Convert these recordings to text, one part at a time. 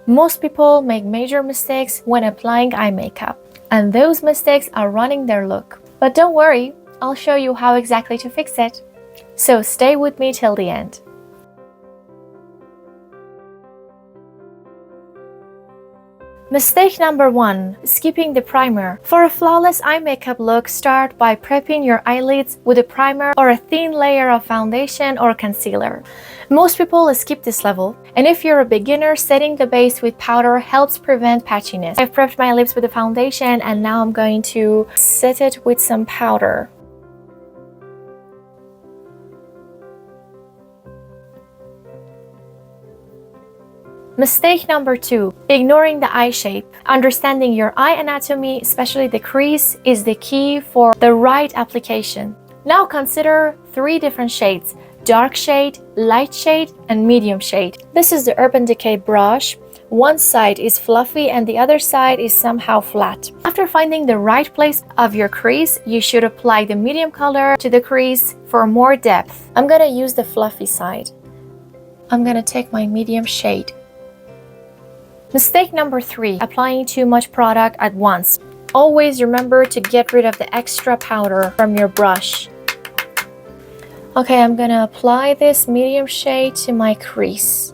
Most people make major mistakes when applying eye makeup, and those mistakes are ruining their look. But don't worry, I'll show you how exactly to fix it. So stay with me till the end. Mistake number 1. Skipping the primer. For a flawless eye makeup look, start by prepping your eyelids with a primer or a thin layer of foundation or concealer. Most people skip this level, and if you're a beginner, setting the base with powder helps prevent patchiness. I've prepped my lips with a foundation, and now I'm going to set it with some powder. Mistake number 2. Ignoring the eye shape. Understanding your eye anatomy, especially the crease, is the key for the right application. Now consider 3 different shades: dark shade, light shade, and medium shade. This is the Urban Decay brush. One side is fluffy and the other side is somehow flat. After finding the right place of your crease, you should apply the medium color to the crease for more depth. I'm gonna use the fluffy side. I'm gonna take my medium shade. Mistake number 3. Applying too much product at once. Always remember to get rid of the extra powder from your brush. Okay, I'm gonna apply this medium shade to my crease.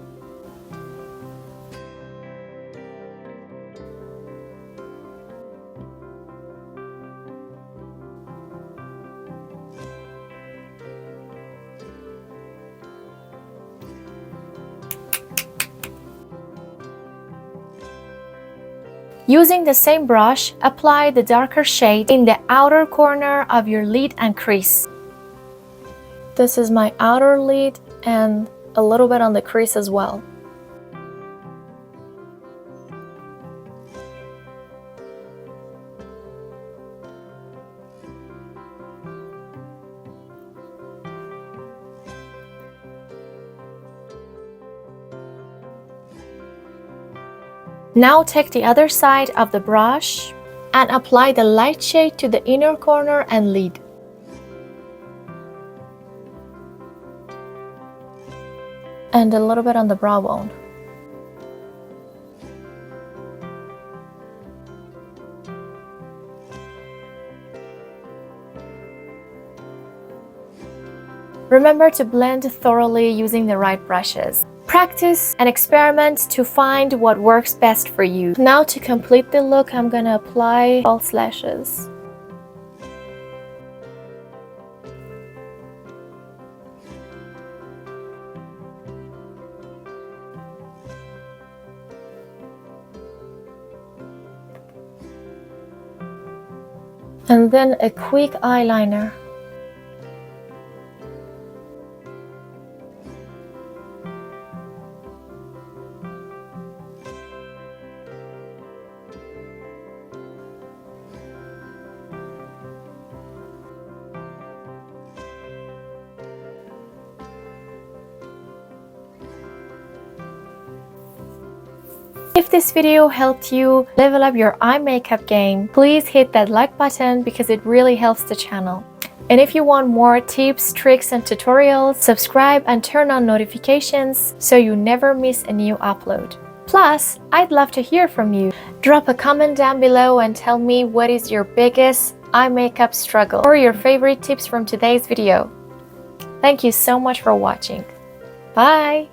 Using the same brush, apply the darker shade in the outer corner of your lid and crease. This is my outer lid and a little bit on the crease as well. Now take the other side of the brush and apply the light shade to the inner corner and lid. And a little bit on the brow bone. Remember to blend thoroughly using the right brushes. Practice and experiment to find what works best for you. Now to complete the look, I'm gonna apply false lashes. And then a quick eyeliner. If this video helped you level up your eye makeup game, please hit that like button because it really helps the channel. And if you want more tips, tricks, and tutorials, subscribe and turn on notifications so you never miss a new upload. Plus, I'd love to hear from you. Drop a comment down below and tell me what is your biggest eye makeup struggle or your favorite tips from today's video. Thank you so much for watching. Bye!